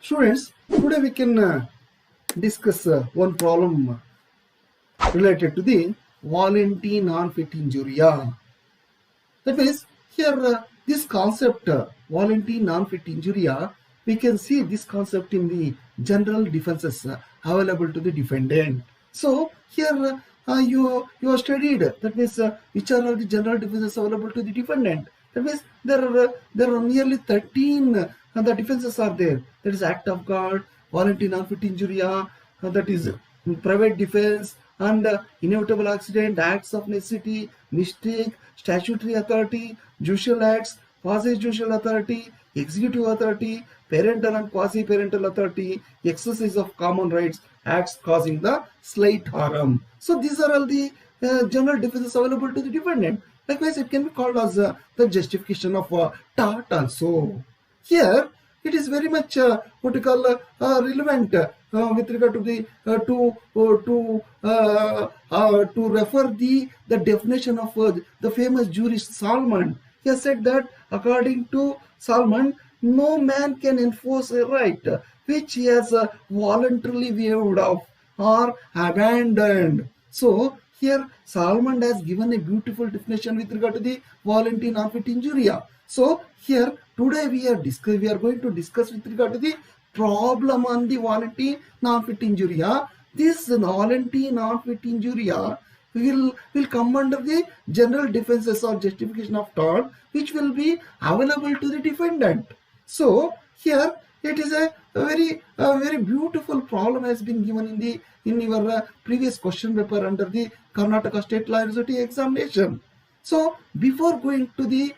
Students, today we can discuss one problem related to the voluntary non-fit injuria. That means here this concept voluntary non-fit injuria, we can see this concept in the general defenses available to the defendant. So here you have studied, that means which are the general defenses available to the defendant. That means there are nearly 13 the defenses are there. That is act of God, voluntary non-fit injuria, that is private defense, and inevitable accident, acts of necessity, mistake, statutory authority, judicial acts, quasi-judicial authority, executive authority, parental and quasi-parental authority, exercise of common rights, acts causing the slight harm. So these are all the general defenses available to the defendant. Likewise, it can be called as the justification of tort also. Here, it is very much what you call relevant with regard to the to refer the definition of the famous jurist Salmon. He has said that according to Salmon, no man can enforce a right which he has voluntarily waived off or abandoned. So here Salmon has given a beautiful definition with regard to the voluntary non-fit injuria. So here today we are going to discuss with regard to the problem on the voluntary non-fit injuria. This voluntary non-fit injuria will come under the general defenses or justification of tort, which will be available to the defendant. So here it is a very beautiful problem has been given in your previous question paper under the Karnataka State Law University examination. So before going to the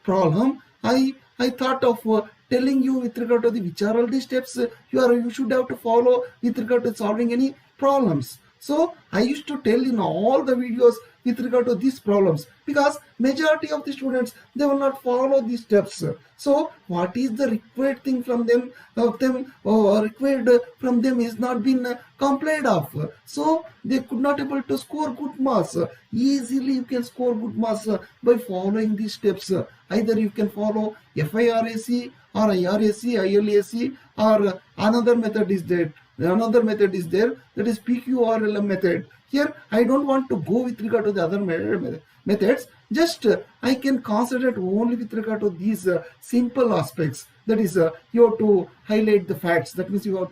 problem, I thought of telling you with regard to which are all the steps you should have to follow with regard to solving any problems. So I used to tell in all the videos with regard to these problems, because majority of the students, they will not follow these steps. So what is the required thing from them required from them is not been complied of. So they could not able to score good marks. Easily you can score good marks by following these steps. Either you can follow FIRAC or IRAC, ILAC, or another method is there. Another method is there, that is PQRLM method. Here I don't want to go with regard to the other methods. Just I can concentrate only with regard to these simple aspects. That is, you have to highlight the facts. That means you have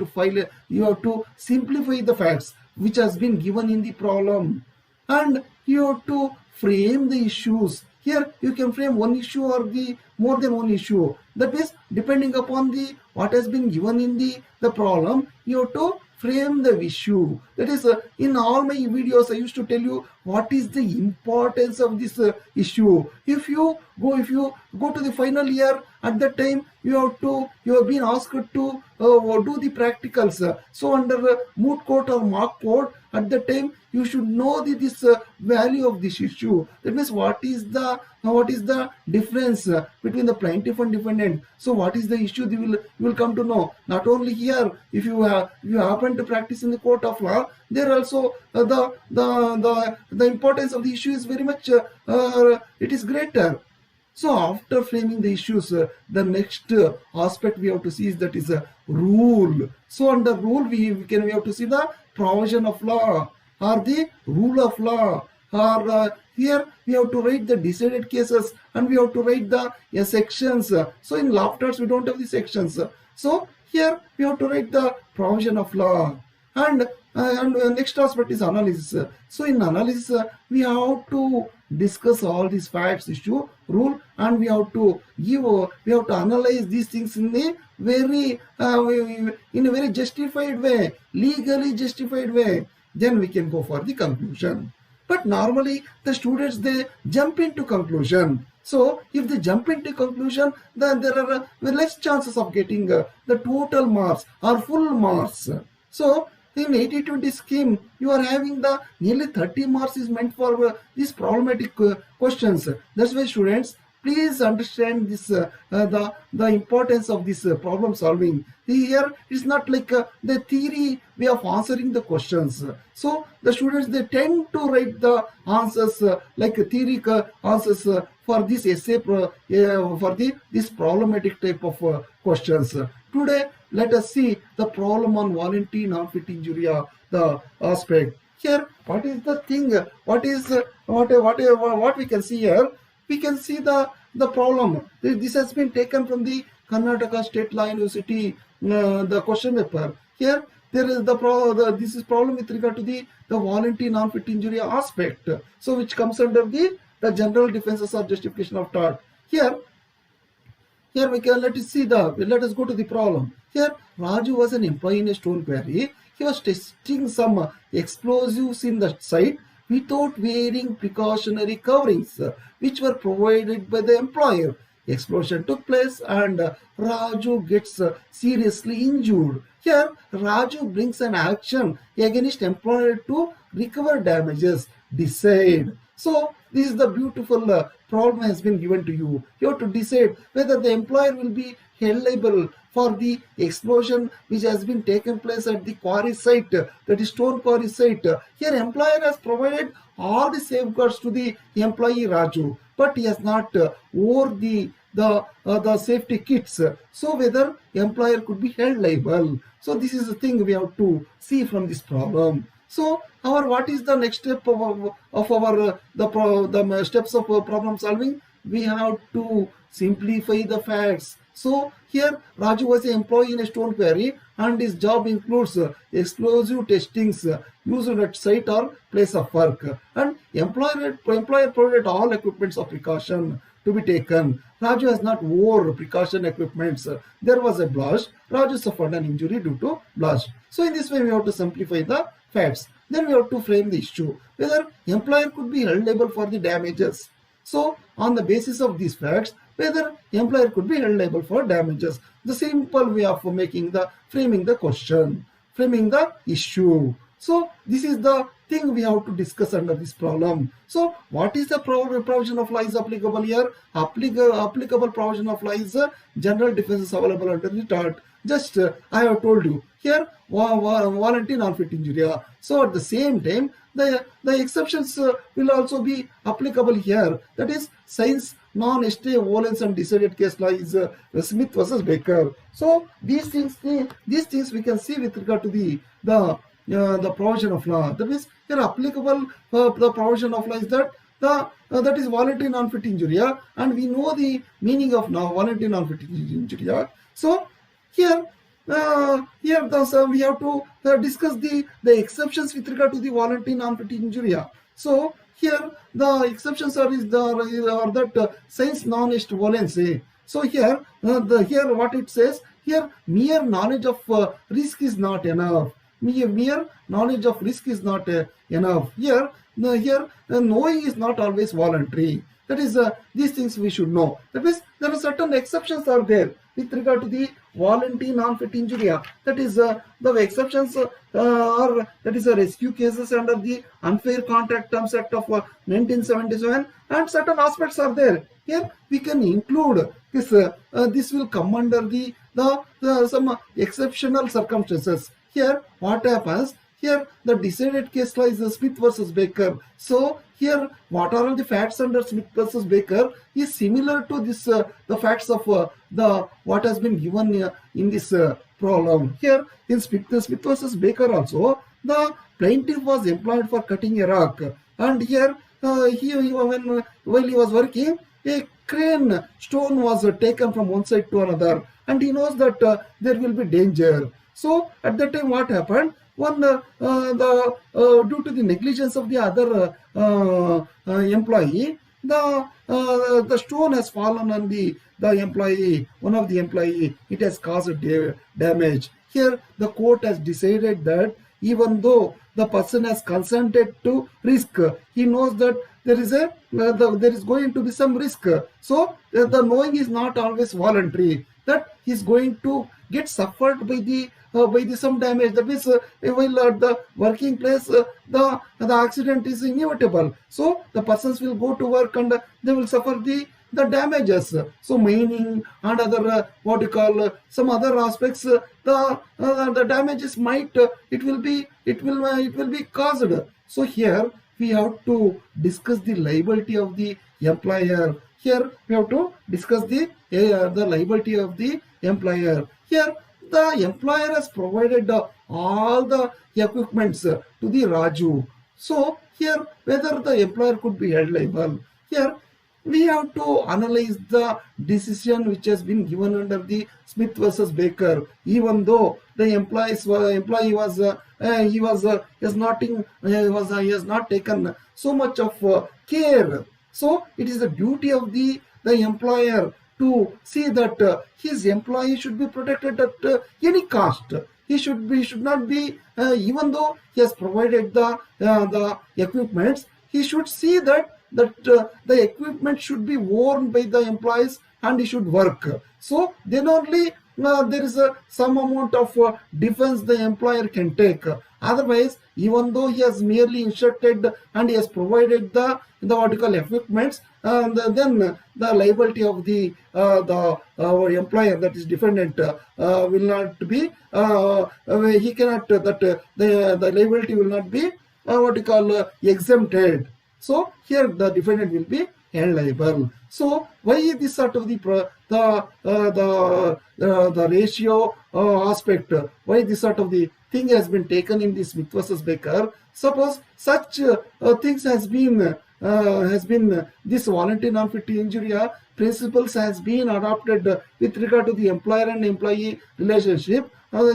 to simplify the facts which has been given in the problem, and you have to frame the issues. Here you can frame one issue or the more than one issue. That means depending upon the what has been given in the problem, you have to frame the issue. That is, in all my videos I used to tell you what is the importance of this issue. If you go to the final year, at that time you have been asked to do the practicals. So under moot court or mock court, at that time you should know this value of this issue. That means what is the difference between the plaintiff and defendant. So what is the issue, you will come to know. Not only here, if you happen to practice in the court of law, there also the importance of the issue is very much it is greater. So after framing the issues, the next aspect we have to see is that is a rule. So under rule we have to see the provision of law or the rule of law, or here we have to write the decided cases and we have to write the sections. So in law torts we don't have the sections. So here we have to write the provision of law, and next aspect is analysis. So in analysis we have to discuss all these facts, issue, rule, and we have to analyze these things in a very justified way, legally justified way. Then we can go for the conclusion. But normally the students, they jump into conclusion. So if they jump into conclusion, then there are less chances of getting the total marks or full marks. So in 80-20 scheme, you are having the nearly 30 marks is meant for these problematic questions. That's why students, please understand this the importance of this problem solving. Here it's not like the theory way of answering the questions. So the students, they tend to write the answers like theory answers for this essay for this problematic type of questions. Today let us see the problem on voluntary non-fit injury, the aspect. Here, what is the thing? What is what we can see here? We can see the problem. This has been taken from the Karnataka State Law University, the question paper. Here, there is this is problem with regard to the voluntary non-fit injury aspect. So, which comes under the general defenses or justification of tort. Here we can let us go to the problem. Here Raju was an employee in a stone quarry. He was testing some explosives in the site without wearing precautionary coverings, which were provided by the employer. Explosion took place and Raju gets seriously injured. Here Raju brings an action against employer to recover damages. Decide. So this is the beautiful problem has been given to you. You have to decide whether the employer will be held liable for the explosion which has been taken place at the quarry site, that is stone quarry site. Here employer has provided all the safeguards to the employee Raju, but he has not wore the safety kits. So whether employer could be held liable. So this is the thing we have to see from this problem. So, what is the next step of our the steps of problem solving? We have to simplify the facts. So here Raju was an employee in a stone quarry and his job includes explosive testings used at site or place of work, and employer provided all equipments of precaution to be taken. Raju has not wore precaution equipments. There was a blast. Raju suffered an injury due to blast. So in this way we have to simplify the facts. Then we have to frame the issue whether employer could be held liable for the damages. So on the basis of these facts, whether employer could be held liable for damages. The simple way of framing the question, framing the issue. So this is the thing we have to discuss under this problem. So what is the provision of law is applicable here? Applicable provision of law is general defenses available under the tort. Just I have told you here voluntary non-fit injury. So at the same time the exceptions will also be applicable here. That is science, non-stay, valence and decided case law is Smith versus Baker. So these things we can see with regard to the provision of law. That is here applicable the provision of law is that that is voluntary non-fit injury, and we know the meaning of now voluntary non-fit injury. So here we have to discuss the exceptions with regard to the voluntary non-fit injury. So here the exceptions are that science, non-est, valence. So here what it says here, mere knowledge of risk is not enough. Mere knowledge of risk is not enough. Here knowing is not always voluntary. That is these things we should know. That means there are certain exceptions are there with regard to the voluntary non-fit injury. That is the exceptions are that is rescue cases under the Unfair Contract Terms Act of 1977, and certain aspects are there. Here we can include this. This will come under the some exceptional circumstances. Here what happens? Here the decided case law is Smith versus Baker. So here what are the facts under Smith versus Baker is similar to this the facts of what has been given in this problem. Here in Smith versus Baker also the plaintiff was employed for cutting a rock, and here while he was working, a crane stone was taken from one side to another, and he knows that there will be danger. So at that time what happened? Due to the negligence of the other employee, the stone has fallen on the employee, one of the employee. It has caused damage. Here the court has decided that even though the person has consented to risk, he knows that there is going to be some risk. So the knowing is not always voluntary. That he is going to get suffered by the some damage. That means while at the working place the accident is inevitable. So the persons will go to work and they will suffer the damages. So mining and other some other aspects, the damages might it will be caused. So here we have to discuss the liability of the employer. Here we have to discuss the liability of the employer. Here the employer has provided all the equipments to the Raju. So here whether the employer could be held liable. Here we have to analyze the decision which has been given under the Smith versus Baker. Even though the employee has not taken so much of care. So it is the duty of the employer to see that his employee should be protected at any cost. He should not be, even though he has provided the equipments, he should see that the equipment should be worn by the employees and he should work. So then only there is some amount of defense the employer can take. Otherwise, even though he has merely instructed and he has provided the what you call equipments, then the liability of the employer, that is defendant, will not be. He cannot the liability will not be what you call exempted. So here the defendant will be held liable. So why this sort of the ratio aspect? Why this sort of the thing has been taken in this Smith versus Baker? Suppose such things has been this voluntary non-fit injury principles has been adopted with regard to the employer and employee relationship.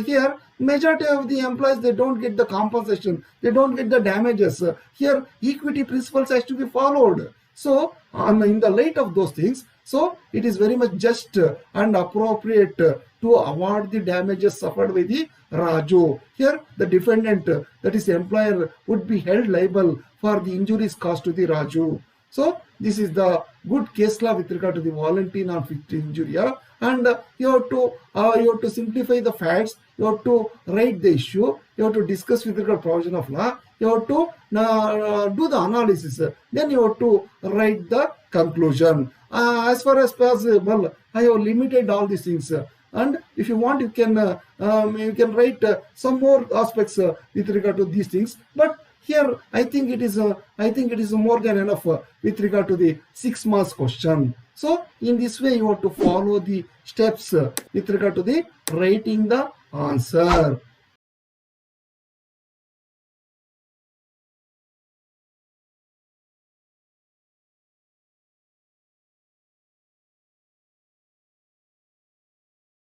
Here majority of the employees, they don't get the compensation, they don't get the damages. Here equity principles has to be followed. So in the light of those things, so it is very much just and appropriate to award the damages suffered by the Raju. Here the defendant, that is employer, would be held liable for the injuries caused to the Raju. So this is the good case law with regard to the voluntary non-fit injury. And you have to simplify the facts, you have to write the issue, you have to discuss with regard to provision of law, you have to do the analysis, then you have to write the conclusion. As far as possible, I have limited all these things. And if you want, you can write some more aspects with regard to these things. But here I think it is more than enough with regard to the 6 marks question. So in this way you have to follow the steps with regard to the writing the answer.